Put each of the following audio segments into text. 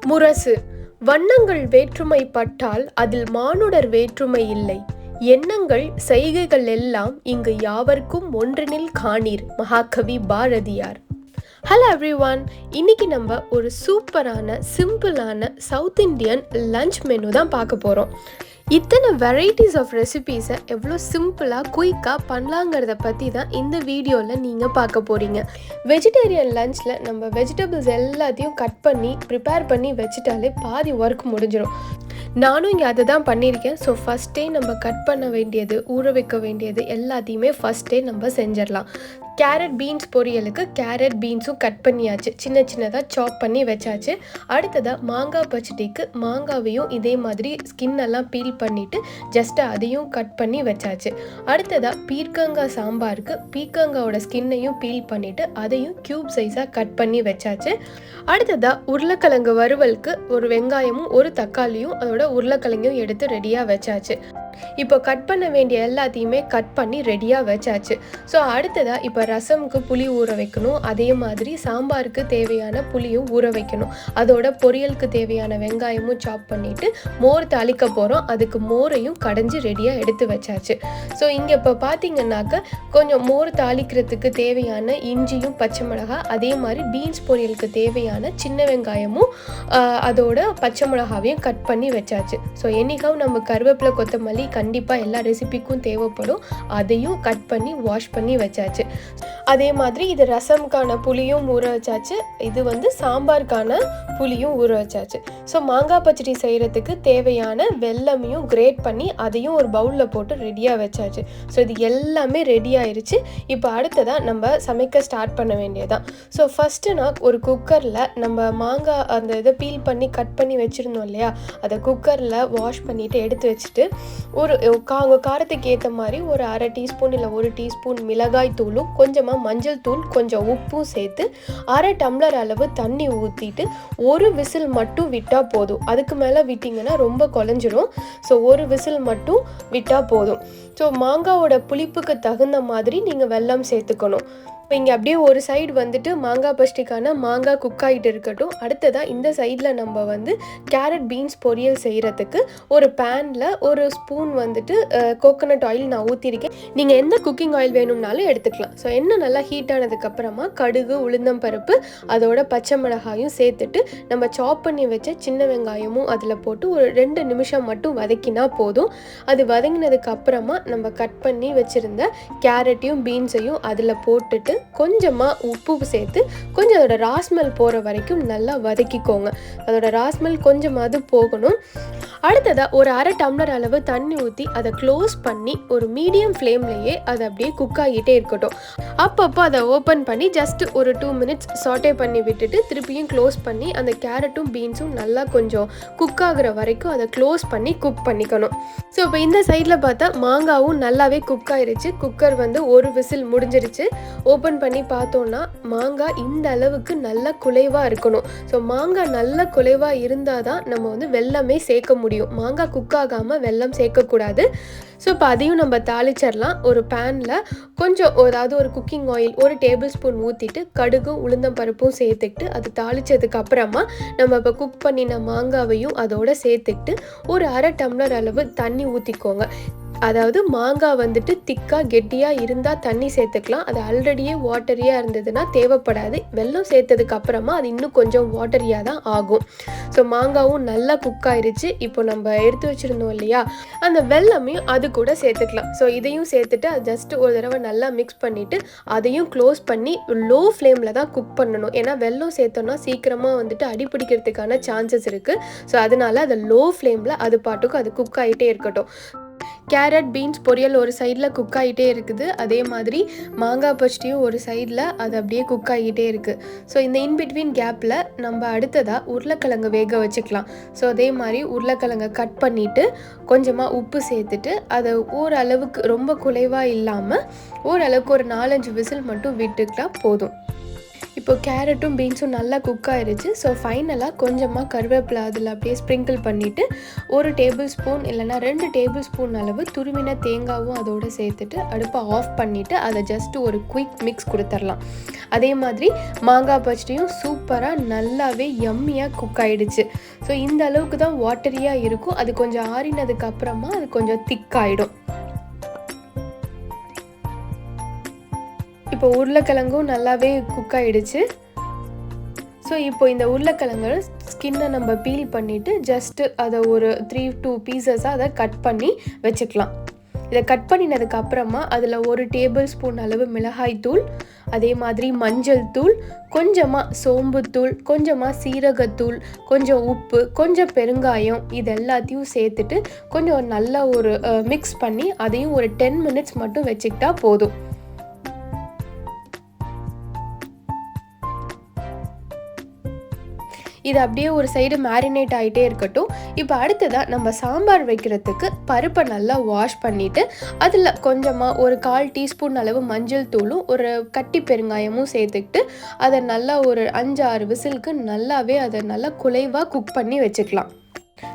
முரசு. வண்ணங்கள் வேற்றுமை பட்டால் அதில் மானுடர் வேற்றுமை இல்லை. எண்ணங்கள் செய்கைகள் எல்லாம் இங்கு யாவர்க்கும் ஒன்றினில் காணீர். மகாகவி பாரதியார். ஹலோ எவ்ரிவான், இன்னைக்கு நம்ம ஒரு சூப்பரான சிம்பிளான சவுத் இண்டியன் லஞ்ச் மெனு தான் பார்க்க போகிறோம். இத்தனை வெரைட்டிஸ் ஆஃப் ரெசிபீஸை எவ்வளோ சிம்பிளாக குயிக்காக பண்ணலாங்கிறத பற்றி தான் இந்த வீடியோவில் நீங்கள் பார்க்க போகிறீங்க. வெஜிடேரியன் லஞ்சில் நம்ம வெஜிடபிள்ஸ் எல்லாத்தையும் கட் பண்ணி ப்ரிப்பேர் பண்ணி வச்சுட்டாலே பாதி ஒர்க் முடிஞ்சிடும். நானும் இங்கே அதை தான் பண்ணியிருக்கேன். ஸோ ஃபஸ்ட்டே நம்ம கட் பண்ண வேண்டியது, ஊற வைக்க வேண்டியது எல்லாத்தையுமே ஃபஸ்ட்டே நம்ம செஞ்சிடலாம். கேரட் பீன்ஸ் பொரியலுக்கு கேரட் பீன்ஸும் கட் பண்ணியாச்சு, சின்ன சின்னதாக சாப் பண்ணி வச்சாச்சு. அடுத்ததாக மாங்காய் பச்சடிக்கு மாங்காவையும் இதே மாதிரி ஸ்கின் எல்லாம் பீல் பண்ணிவிட்டு ஜஸ்ட்டு அதையும் கட் பண்ணி வச்சாச்சு. அடுத்ததாக பீர்க்கங்காய் சாம்பாருக்கு பீர்க்கங்காயோட ஸ்கின்னையும் பீல் பண்ணிவிட்டு அதையும் க்யூப் சைஸாக கட் பண்ணி வச்சாச்சு. அடுத்ததாக உருளைக்கிழங்கு வறுவலுக்கு ஒரு வெங்காயமும் ஒரு தக்காளியும் அதோட உருளைக்கிழங்கையும் எடுத்து ரெடியாக வச்சாச்சு. இப்போ கட் பண்ண வேண்டிய எல்லாத்தையுமே கட் பண்ணி ரெடியாக வச்சாச்சு. ஸோ அடுத்ததாக இப்போ ரசமுக்கு புளி ஊற வைக்கணும், அதே மாதிரி சாம்பாருக்கு தேவையான புளியும் ஊற வைக்கணும். அதோட பொரியலுக்கு தேவையான வெங்காயமும் சாப் பண்ணிவிட்டு மோர் தாளிக்க போகிறோம். அதுக்கு மோரையும் கடைஞ்சி ரெடியாக எடுத்து வச்சாச்சு. ஸோ இங்கே இப்போ பார்த்தீங்கன்னாக்க கொஞ்சம் மோர் தாளிக்கிறதுக்கு தேவையான இஞ்சியும் பச்சை மிளகாய், அதே மாதிரி பீன்ஸ் பொரியலுக்கு தேவையான சின்ன வெங்காயமும் அதோட பச்சை மிளகாவையும் கட் பண்ணி வச்சாச்சு. ஸோ என்னைக்காவும் நம்ம கருவேப்பிலை கொத்தமல்லி கண்டிப்பாக எல்லா ரெசிபிக்கும் தேவைப்படும், அதையும் கட் பண்ணி வாஷ் பண்ணி வச்சாச்சு. அதே மாதிரி இது ரசம்கான புளியும் ஊற வச்சாச்சு, இது சாம்பாருக்கான புளியும் ஊற வச்சாச்சு. ஸோ மாங்காய் பச்சடி செய்கிறதுக்கு தேவையான வெல்லமையும் கிரேட் பண்ணி அதையும் ஒரு பவுலில் போட்டு ரெடியாக வச்சாச்சு. ஸோ இது எல்லாமே ரெடி ஆயிடுச்சு. இப்போ அடுத்ததாக நம்ம சமைக்க ஸ்டார்ட் பண்ண வேண்டியதான். ஸோ ஃபஸ்ட்டு நான் ஒரு குக்கரில் நம்ம மாங்காய் அந்த இதை பீல் பண்ணி கட் பண்ணி வச்சுருந்தோம் இல்லையா, அதை குக்கரில் வாஷ் பண்ணிவிட்டு எடுத்து வச்சுட்டு உங்கள் காரத்துக்கு ஏற்ற மாதிரி ஒரு 1/2 டீஸ்பூன் இல்லை 1 டீஸ்பூன் மிளகாய் தூளும் கொஞ்சமாக மஞ்சள் தூள் கொஞ்சம் உப்பும் சேர்த்து 1/2 டம்ளர் அளவு தண்ணி ஊற்றிட்டு ஒரு விசில் மட்டும் விட்டால் போதும். அதுக்கு மேலே விட்டிங்கன்னா ரொம்ப குழஞ்சிரும். ஸோ ஒரு விசில் மட்டும் விட்டால் போதும். ஸோ மாங்காவோட புளிப்புக்கு தகுந்த மாதிரி நீங்கள் வெல்லம் சேர்த்துக்கணும். இப்போ இங்கே அப்படியே ஒரு சைடு மாங்காய் பச்சடிக்கான மாங்காய் குக் ஆகிட்டு இருக்கட்டும். அடுத்ததாக இந்த சைடில் நம்ம கேரட் பீன்ஸ் பொரியல் செய்கிறதுக்கு ஒரு பேனில் ஒரு ஸ்பூன் கோகோனட் ஆயில் நான் ஊற்றிருக்கேன். நீங்கள் எந்த குக்கிங் ஆயில் வேணும்னாலும் எடுத்துக்கலாம். ஸோ எண்ணெய் நல்லா ஹீட் ஆனதுக்கப்புறமா கடுகு, உளுந்தம் பருப்பு, அதோட பச்சை மிளகாயும் சேர்த்துட்டு நம்ம சாப் பண்ணி வச்ச சின்ன வெங்காயமும் அதில் போட்டு ஒரு 2 நிமிஷம் மட்டும் வதக்கினா போதும். அது வதங்கினதுக்கு அப்புறமா நம்ம கட் பண்ணி வச்சுருந்த கேரட்டையும் பீன்ஸையும் அதில் போட்டுட்டு கொஞ்சமாக உப்பு சேர்த்து கொஞ்சம் அதோட ராஸ்மெல் போகிற வரைக்கும் நல்லா வதக்கிக்கோங்க. அதோட ராஸ்மெல் கொஞ்சமாவது போகணும். அடுத்ததாக ஒரு 1/2 டம்ளர் அளவு தண்ணி ஊற்றி அதை க்ளோஸ் பண்ணி ஒரு மீடியம் ஃப்ளேம்லேயே அதை அப்படியே குக் ஆகிட்டே இருக்கட்டும். அப்பப்போ அதை ஓப்பன் பண்ணி ஜஸ்ட் ஒரு 2 மினிட்ஸ் சாட்டே பண்ணி விட்டுட்டு திருப்பியும் க்ளோஸ் பண்ணி அந்த கேரட்டும் பீன்ஸும் நல்லா கொஞ்சம் குக் ஆகிற வரைக்கும் அதை க்ளோஸ் பண்ணி குக் பண்ணிக்கணும். ஸோ இப்போ இந்த சைடில் பார்த்தா மாங்காவும் நல்லாவே குக் ஆயிருச்சு. குக்கர் ஒரு விசில் முடிஞ்சிருச்சு. ஓப்பன் பண்ணி பார்த்தோன்னா மாங்காய் இந்த அளவுக்கு நல்லா குலைவாக இருக்கணும். ஸோ மாங்காய் நல்லா குலைவாக இருந்தால் தான் நம்ம வெல்லமே சேர்க்க முடியும். மாங்காய் குக் ஆகாமல் வெல்லம் சேர்க்கக்கூடாது. ஸோ இப்போ அதையும் நம்ம தாளிச்சிடலாம். ஒரு பேனில் கொஞ்சம் ஒரு குக்கிங் ஆயில் 1 டேபிள் ஸ்பூன் ஊற்றிட்டு கடுகும் உளுந்தம் பருப்பும் சேர்த்துக்கிட்டு அது தாளித்ததுக்கு அப்புறமா நம்ம இப்போ குக் பண்ணின மாங்காவையும் அதோட சேர்த்துக்கிட்டு ஒரு 1/2 டம்ளர் அளவு தண்ணி ஊற்றிக்கோங்க. அதாவது மாங்காய் திக்காக கெட்டியாக இருந்தால் தண்ணி சேர்த்துக்கலாம். அது ஆல்ரெடியே வாட்டரியாக இருந்ததுன்னா தேவைப்படாது. வெல்லம் சேர்த்ததுக்கு அப்புறமா அது இன்னும் கொஞ்சம் வாட்டரியாக தான் ஆகும். ஸோ மாங்காவும் நல்லா குக் ஆயிருச்சு. இப்போ நம்ம எடுத்து வச்சுருந்தோம் இல்லையா, அந்த வெல்லமையும் அது கூட சேர்த்துக்கலாம். ஸோ இதையும் சேர்த்துட்டு அது ஜஸ்ட் ஒரு தடவை நல்லா மிக்ஸ் பண்ணிவிட்டு அதையும் க்ளோஸ் பண்ணி லோ ஃப்ளேமில் தான் குக் பண்ணணும். ஏன்னா வெல்லம் சேர்த்தோன்னா சீக்கிரமாக அடிப்பிடிக்கிறதுக்கான சான்சஸ் இருக்குது. ஸோ அதனால் அதை லோ ஃப்ளேமில் அது பாட்டுக்கு அது குக் ஆகிட்டே இருக்கட்டும். கேரட் பீன்ஸ் பொரியல் ஒரு சைடில் குக் ஆகிட்டே இருக்குது. அதே மாதிரி மாங்காய் பச்சடியும் ஒரு சைடில் அது அப்படியே குக் ஆகிட்டே இருக்குது. ஸோ இந்த இன்பிட்வீன் கேப்பில் நம்ம அடுத்ததாக உருளைக்கிழங்கு வேக வச்சுக்கலாம். ஸோ அதே மாதிரி உருளைக்கிழங்கை கட் பண்ணிவிட்டு கொஞ்சமாக உப்பு சேர்த்துட்டு அதை ஓரளவுக்கு ரொம்ப குலைவாக இல்லாமல் ஓரளவுக்கு ஒரு 4-5 விசில் மட்டும் விட்டுக்கிட்டால் போதும். இப்போ கேரட்டும் பீன்ஸும் நல்லா குக் ஆயிருச்சு. ஸோ ஃபைனலாக கொஞ்சமாக கருவேப்பிலை அதில் அப்படியே ஸ்ப்ரிங்கிள் பண்ணிவிட்டு 1 டேபிள் ஸ்பூன் இல்லைனா 2 டேபிள் ஸ்பூன் அளவு துருவின தேங்காவும் அதோடு சேர்த்துட்டு அடுப்பை ஆஃப் பண்ணிவிட்டு அதை ஜஸ்ட்டு ஒரு குயிக் மிக்ஸ் கொடுத்துடலாம். அதே மாதிரி மாங்காய் பச்சடியும் சூப்பராக நல்லாவே யம்மியாக குக் ஆகிடுச்சு. ஸோ இந்த அளவுக்கு தான் வாட்டரியாக இருக்கும். அது கொஞ்சம் ஆறினதுக்கு அப்புறமா அது கொஞ்சம் திக்காயிடும். இப்போ உருளைக்கிழங்கும் நல்லாவே குக் ஆகிடுச்சு. ஸோ இப்போ இந்த உருளைக்கிழங்கு ஸ்கின்னை நம்ம பீல் பண்ணிவிட்டு ஜஸ்ட்டு அதை ஒரு 3-2 பீசஸாக அதை கட் பண்ணி வச்சுக்கலாம். இதை கட் பண்ணினதுக்கு அப்புறமா அதில் 1 டேபிள் ஸ்பூன் அளவு மிளகாய் தூள், அதே மாதிரி மஞ்சள் தூள், கொஞ்சமாக சோம்புத்தூள், கொஞ்சமாக சீரகத்தூள், கொஞ்சம் உப்பு, கொஞ்சம் பெருங்காயம் இது எல்லாத்தையும் சேர்த்துட்டு கொஞ்சம் நல்லா ஒரு மிக்ஸ் பண்ணி அதையும் ஒரு 10 மினிட்ஸ் மட்டும் வச்சுக்கிட்டா போதும். இது அப்படியே ஒரு சைடு மேரினேட் ஆகிட்டே இருக்கட்டும். இப்போ அடுத்ததாக நம்ம சாம்பார் வைக்கிறதுக்கு பருப்பை நல்லா வாஷ் பண்ணிவிட்டு அதில் கொஞ்சமாக ஒரு 1/4 டீஸ்பூன் அளவு மஞ்சள் தூளும் ஒரு கட்டி பெருங்காயமும் சேர்த்துக்கிட்டு அதை நல்லா ஒரு 5-6 விசிலுக்கு நல்லாவே அதை நல்லா குலைவாக குக் பண்ணி வச்சுக்கலாம்.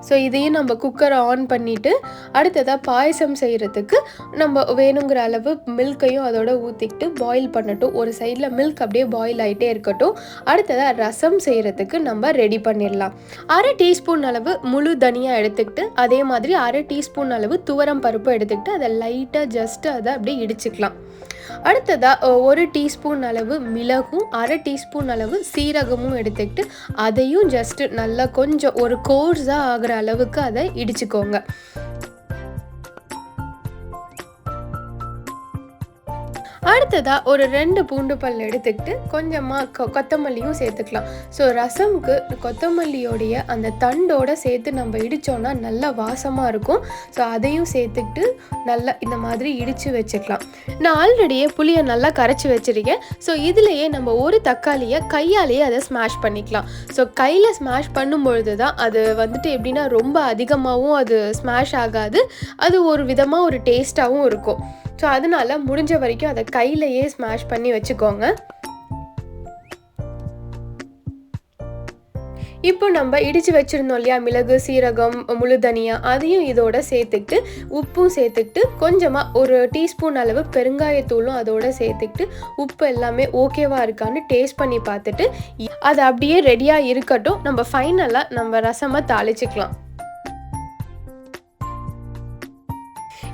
ஸோ இதையும் நம்ம குக்கரை ஆன் பண்ணிவிட்டு அடுத்ததாக பாயசம் செய்கிறதுக்கு நம்ம வேணுங்கிற அளவு மில்கையும் அதோட ஊற்றிக்கிட்டு பாயில் பண்ணட்டும். ஒரு சைடில் மில்க் அப்படியே பாயில் ஆகிட்டே இருக்கட்டும். அடுத்ததாக ரசம் செய்கிறதுக்கு நம்ம ரெடி பண்ணிடலாம். 1/2 டீஸ்பூன் அளவு முழு தனியாக எடுத்துக்கிட்டு அதே மாதிரி 1/2 டீஸ்பூன் அளவு துவரம் பருப்பு எடுத்துக்கிட்டு அதை லைட்டாக ஜஸ்ட்டு அதை அப்படியே இடிச்சுக்கலாம். அடுத்ததாக 1 டீஸ்பூன் அளவு மிளகும் 1/2 டீஸ்பூன் அளவு சீரகமும் எடுத்துக்கிட்டு அதையும் ஜஸ்ட்டு நல்லா கொஞ்சம் ஒரு கோர்ஸாக ஆகிற அளவுக்கு அதை இடிச்சுக்கோங்க. அடுத்ததாக ஒரு 2 பூண்டு பல் எடுத்துக்கிட்டு கொஞ்சமாக கொத்தமல்லியும் சேர்த்துக்கலாம். ஸோ ரசமுக்கு கொத்தமல்லியோடைய அந்த தண்டோடு சேர்த்து நம்ம இடித்தோன்னா நல்லா வாசமாக இருக்கும். ஸோ அதையும் சேர்த்துக்கிட்டு நல்லா இந்த மாதிரி இடித்து வச்சுக்கலாம். நான் ஆல்ரெடியே புளியை நல்லா கரைச்சி வச்சுருக்கேன். ஸோ இதுலேயே நம்ம ஒரு தக்காளியை கையாலேயே அதை ஸ்மாஷ் பண்ணிக்கலாம். ஸோ கையில் ஸ்மாஷ் பண்ணும்பொழுது தான் அது வந்துட்டு எப்படின்னா ரொம்ப அதிகமாகவும் அது ஸ்மாஷ் ஆகாது, அது ஒரு விதமாக ஒரு டேஸ்ட்டாகவும் இருக்கும். ஸோ அதனால முடிஞ்ச வரைக்கும் அதை கையிலையே ஸ்மாஷ் பண்ணி வச்சுக்கோங்க. இப்போ நம்ம இடித்து வச்சுருந்தோம் இல்லையா மிளகு, சீரகம், முழு தனியா அதையும் இதோட சேர்த்துக்கிட்டு உப்பும் சேர்த்துக்கிட்டு கொஞ்சமாக ஒரு டீஸ்பூன் அளவு பெருங்காயத்தூளும் அதோட சேர்த்துக்கிட்டு உப்பு எல்லாமே ஓகேவா இருக்கான்னு டேஸ்ட் பண்ணி பார்த்துட்டு அது அப்படியே ரெடியாக இருக்கட்டும். நம்ம ஃபைனலாக நம்ம ரசமாக தாளிச்சிக்கலாம்.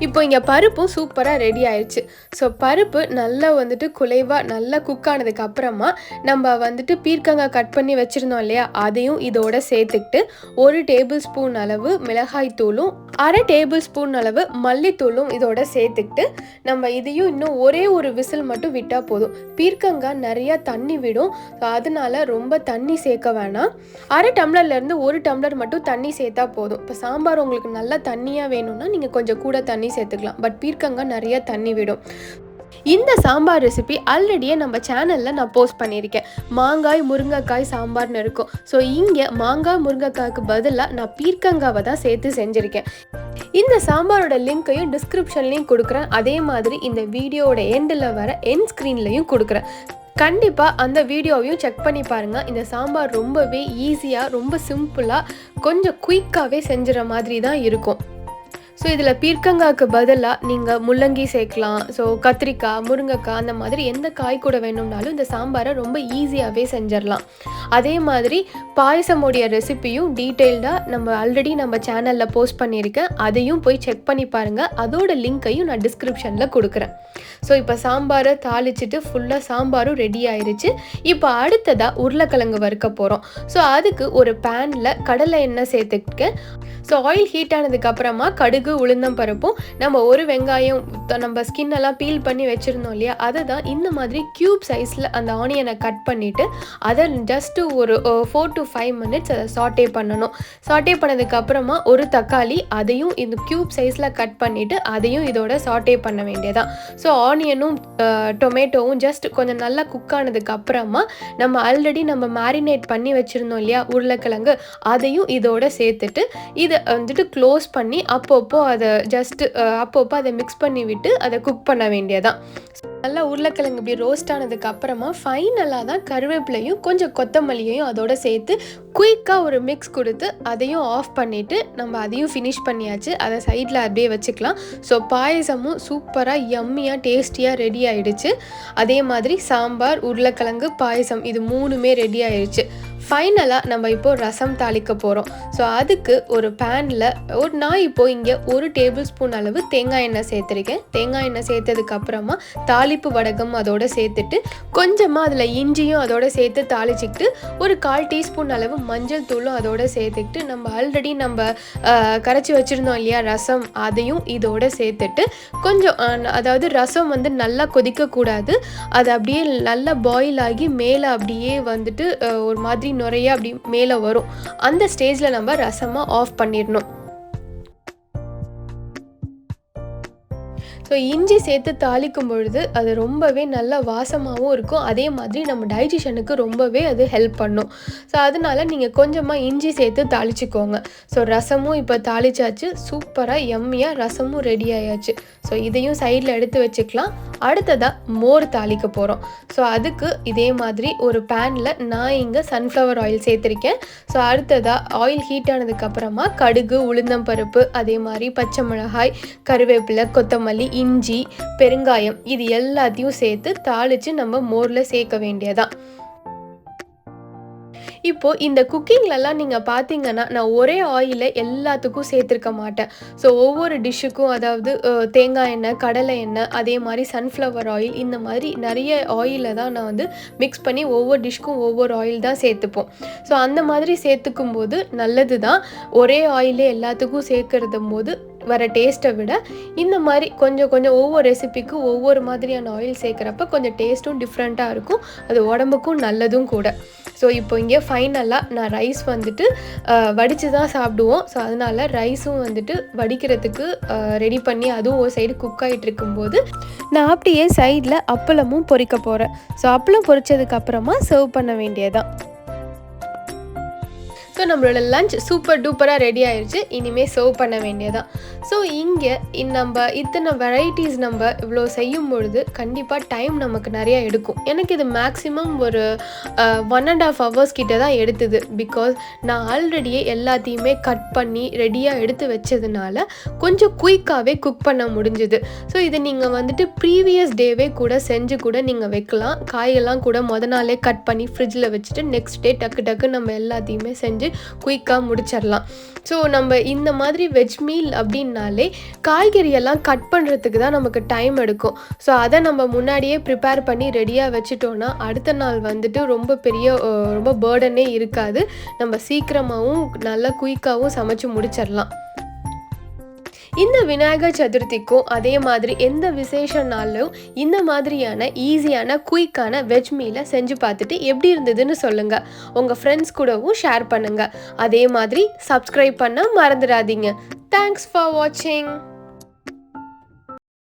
இப்போ இங்கே பருப்பும் சூப்பராக ரெடி ஆயிடுச்சு. ஸோ பருப்பு நல்லா வந்துட்டு குலைவாக நல்லா குக் ஆனதுக்கு அப்புறமா நம்ம வந்துட்டு பீர்க்கங்காய் கட் பண்ணி வச்சுருந்தோம் இல்லையா அதையும் இதோட சேர்த்துக்கிட்டு 1 டேபிள் ஸ்பூன் அளவு மிளகாய் தூளும் 1/2 டேபிள் ஸ்பூன் அளவு மல்லித்தூளும் இதோட சேர்த்துக்கிட்டு நம்ம இதையும் இன்னும் ஒரே ஒரு விசில் மட்டும் விட்டால் போதும். பீர்க்கங்காய் நிறையா தண்ணி விடும். ஸோ அதனால ரொம்ப தண்ணி சேர்க்க வேணாம். 1/2 டம்ளர்லேருந்து 1 டம்ளர் மட்டும் தண்ணி சேர்த்தா போதும். இப்போ சாம்பார் உங்களுக்கு நல்லா தண்ணியாக வேணும்னா நீங்கள் கொஞ்சம் கூட தண்ணி சேர்த்துக்கலாம். பட் பீர்க்கங்காய் நிறைய தண்ணி விடும். இந்த சாம்பார் ரெசிபி ஆல்ரெடியே நம்ம சேனலில் நான் போஸ்ட் பண்ணியிருக்கேன். மாங்காய் முருங்கைக்காய் சாம்பார்னு இருக்கும். ஸோ இங்கே மாங்காய் முருங்கைக்காய்க்கு பதிலாக நான் பீர்க்கங்காவை தான் சேர்த்து செஞ்சுருக்கேன். இந்த சாம்பாரோட லிங்க்கையும் டிஸ்கிரிப்ஷன்லேயும் கொடுக்குறேன். அதே மாதிரி இந்த வீடியோவோட எண்டில் வர எண்ட் ஸ்க்ரீன்லையும் கொடுக்குறேன். கண்டிப்பாக அந்த வீடியோவையும் செக் பண்ணி பாருங்கள். இந்த சாம்பார் ரொம்பவே ஈஸியாக ரொம்ப சிம்பிளாக கொஞ்சம் குயிக்காகவே செஞ்சுற மாதிரி தான் இருக்கும். ஸோ இதில் பீர்க்கங்காய்க்கு பதிலாக நீங்கள் முள்ளங்கி சேர்க்கலாம். ஸோ கத்திரிக்காய், முருங்கைக்காய் அந்த மாதிரி எந்த காய் கூட வேணும்னாலும் இந்த சாம்பாரை ரொம்ப ஈஸியாகவே செஞ்சிடலாம். அதே மாதிரி பாயசமுடைய ரெசிபியும் டீட்டெயில்டாக நம்ம ஆல்ரெடி நம்ம சேனலில் போஸ்ட் பண்ணியிருக்கேன். அதையும் போய் செக் பண்ணி பாருங்கள். அதோட லிங்க்கையும் நான் டிஸ்கிரிப்ஷனில் கொடுக்குறேன். ஸோ இப்போ சாம்பாரை தாளிச்சிட்டு ஃபுல்லாக சாம்பாரும் ரெடி ஆயிடுச்சு. இப்போ அடுத்ததாக உருளைக்கிழங்கு வறுக்க போகிறோம். ஸோ அதுக்கு ஒரு பேனில் கடலை எண்ணெய் சேர்த்துக்கிட்டேன். ஸோ ஆயில் ஹீட் ஆனதுக்கப்புறமா கடுகு, உளுந்தம் பருப்பும் நம்ம ஒரு வெங்காயம் நம்ம ஸ்கின்னெல்லாம் பீல் பண்ணி வச்சுருந்தோம் இல்லையா அதை தான் இந்த மாதிரி க்யூப் சைஸில் அந்த ஆனியனை கட் பண்ணிவிட்டு அதை ஜஸ்ட்டு ஒரு 4 to 5 மினிட்ஸ் அதை சாட்டே பண்ணணும். சாட்டே பண்ணதுக்கப்புறமா ஒரு தக்காளி அதையும் இந்த க்யூப் சைஸில் கட் பண்ணிவிட்டு அதையும் இதோட சாட்டே பண்ண வேண்டியதான். ஸோ ஆனியனும் டொமேட்டோவும் ஜஸ்ட் கொஞ்சம் நல்லா குக் ஆனதுக்கப்புறமா நம்ம ஆல்ரெடி நம்ம மேரினேட் பண்ணி வச்சுருந்தோம் இல்லையா உருளைக்கிழங்கு அதையும் இதோட சேர்த்துட்டு இதை வந்துட்டு க்ளோஸ் பண்ணி அப்பப்போ அப்பப்போ அதை அப்பப்போ அதை மிக்ஸ் பண்ணி விட்டு அதை குக் பண்ண வேண்டியதான். நல்லா உருளைக்கிழங்கு இப்படி ரோஸ்ட் ஆனதுக்கு அப்புறமா ஃபைனலாக தான் கருவேப்பிலையும் கொஞ்சம் கொத்தமல்லியையும் அதோட சேர்த்து குயிக்காக ஒரு மிக்ஸ் கொடுத்து அதையும் ஆஃப் பண்ணிவிட்டு நம்ம அதையும் ஃபினிஷ் பண்ணியாச்சு. அதை சைடில் அப்படியே வச்சுக்கலாம். ஸோ பாயசமும் சூப்பராக யம்மியாக டேஸ்டியாக ரெடி ஆகிடுச்சு. அதே மாதிரி சாம்பார், உருளைக்கிழங்கு, பாயசம் இது 3மே ரெடி ஆகிடுச்சு. ஃபைனலாக நம்ம இப்போது ரசம் தாளிக்க போகிறோம். ஸோ அதுக்கு ஒரு பேனில் நான் இப்போது இங்கே 1 டேபிள் ஸ்பூன் அளவு தேங்காய் எண்ணெய் சேர்த்துருக்கேன். தேங்காய் எண்ணெய் சேர்த்ததுக்கப்புறமா தாளிப்பு வடகம் அதோடு சேர்த்துட்டு கொஞ்சமாக அதில் இஞ்சியும் அதோடு சேர்த்து தாளிச்சிக்கிட்டு ஒரு 1/4 டீஸ்பூன் அளவு மஞ்சள் தூளும் அதோடு சேர்த்துக்கிட்டு நம்ம ஆல்ரெடி கரைச்சி வச்சுருந்தோம் இல்லையா ரசம், அதையும் இதோடு சேர்த்துட்டு கொஞ்சம் அதாவது ரசம் நல்லா கொதிக்கக்கூடாது. அது அப்படியே நல்லா பாயில் ஆகி மேலே அப்படியே ஒரு மாதிரி நுரையா அப்படி மேலே வரும். அந்த ஸ்டேஜில் நம்ம ரசமாக ஆஃப் பண்ணிடணும். ஸோ இஞ்சி சேர்த்து தாளிக்கும் பொழுது அது ரொம்பவே நல்ல வாசமாகவும் இருக்கும். அதே மாதிரி நம்ம டைஜஷனுக்கு ரொம்பவே அது ஹெல்ப் பண்ணும். ஸோ அதனால நீங்கள் கொஞ்சமாக இஞ்சி சேர்த்து தாளிச்சிக்கோங்க. ஸோ ரசமும் இப்போ தாளிச்சாச்சு. சூப்பராக யம்மியாக ரசமும் ரெடி ஆயாச்சு. ஸோ இதையும் சைடில் எடுத்து வச்சுக்கலாம். அடுத்ததாக மோர் தாளிக்க போகிறோம். ஸோ அதுக்கு இதே மாதிரி ஒரு பேனில் நான் இங்கே சன்ஃப்ளவர் ஆயில் சேர்த்துருக்கேன். ஸோ அடுத்ததாக ஆயில் ஹீட் ஆனதுக்கப்புறமா கடுகு, உளுந்தம்பருப்பு, அதே மாதிரி பச்சை மிளகாய், கருவேப்பிலை, கொத்தமல்லி, இஞ்சி, பெருங்காயம் இது எல்லாத்தையும் சேர்த்து தாளித்து நம்ம மோரில் சேர்க்க வேண்டியதான். இப்போது இந்த குக்கிங்லலாம் நீங்கள் பார்த்தீங்கன்னா நான் ஒரே ஆயிலை எல்லாத்துக்கும் சேர்த்துருக்க மாட்டேன். ஸோ ஒவ்வொரு டிஷ்ஷுக்கும் அதாவது தேங்காய் எண்ணெய், கடலை எண்ணெய், அதே மாதிரி சன்ஃப்ளவர் ஆயில், இந்த மாதிரி நிறைய ஆயிலை தான் நான் மிக்ஸ் பண்ணி ஒவ்வொரு டிஷ்க்கும் ஒவ்வொரு ஆயில் தான் சேர்த்துப்போம். ஸோ அந்த மாதிரி சேர்த்துக்கும் போது நல்லது தான். ஒரே ஆயிலே எல்லாத்துக்கும் சேர்க்கறது போது வர டேஸ்ட்டை விட இந்த மாதிரி கொஞ்சம் கொஞ்சம் ஒவ்வொரு ரெசிபிக்கும் ஒவ்வொரு மாதிரியான ஆயில் சேர்க்குறப்ப கொஞ்சம் டேஸ்ட்டும் டிஃப்ரெண்ட்டாக இருக்கும். அது உடம்புக்கும் நல்லதும் கூட. ஸோ இப்போ இங்கே ஃபைனலாக நான் ரைஸ் வடித்து தான் சாப்பிடுவோம். ஸோ அதனால் ரைஸும் வடிக்கிறதுக்கு ரெடி பண்ணி அதுவும் ஒரு சைடு குக் ஆகிட்டு இருக்கும்போது நான் அப்படியே சைடில் அப்பளமும் பொரிக்க போகிறேன். ஸோ அப்பளம் பொரிச்சதுக்கப்புறமா சர்வ் பண்ண வேண்டியதான். ஸோ நம்மளோட லஞ்ச் சூப்பர் டூப்பராக ரெடி ஆயிடுச்சு. இனிமேல் சர்வ் பண்ண வேண்டியதான். ஸோ இங்கே நம்ம இத்தனை வெரைட்டிஸ் நம்ம இவ்வளோ செய்யும் பொழுது கண்டிப்பாக டைம் நமக்கு நிறையா எடுக்கும். எனக்கு இது மேக்ஸிமம் ஒரு 1.5 hours கிட்ட தான் எடுத்தது. பிகாஸ் நான் ஆல்ரெடியே எல்லாத்தையுமே கட் பண்ணி ரெடியாக எடுத்து வச்சதுனால கொஞ்சம் குயிக்காகவே குக் பண்ண முடிஞ்சுது. ஸோ இதை நீங்கள் ப்ரீவியஸ் டேவே கூட செஞ்சு கூட நீங்கள் வைக்கலாம். காயெல்லாம் கூட நாளே கட் பண்ணி ஃப்ரிட்ஜில் வச்சுட்டு நெக்ஸ்ட் டே டக்கு நம்ம எல்லாத்தையுமே செஞ்சு குயிக்காக முடிச்சிடலாம். ஸோ நம்ம இந்த மாதிரி வெஜ் மீல் அப்படின்னாலே காய்கறியெல்லாம் கட் பண்ணுறதுக்கு தான் நமக்கு டைம் எடுக்கும். ஸோ அதை நம்ம முன்னாடியே ப்ரிப்பேர் பண்ணி ரெடியாக வச்சுட்டோன்னா அடுத்த நாள் ரொம்ப பேர்டனே இருக்காது. நம்ம சீக்கிரமாகவும் நல்லா குயிக்காகவும் சமைச்சு முடிச்சிடலாம். இந்த விநாயகர் சதுர்த்திக்கும் அதே மாதிரி எந்த விசேஷ நாளும் இந்த மாதிரியான ஈஸியான குயிக்கான வெஜ் மீலை செஞ்சு பார்த்துட்டு எப்படி இருந்ததுன்னு சொல்லுங்கள். உங்கள் ஃப்ரெண்ட்ஸ் கூடவும் ஷேர் பண்ணுங்கள். அதே மாதிரி சப்ஸ்கிரைப் பண்ண மறந்துடாதீங்க. தேங்க்ஸ் ஃபார் வாட்சிங்.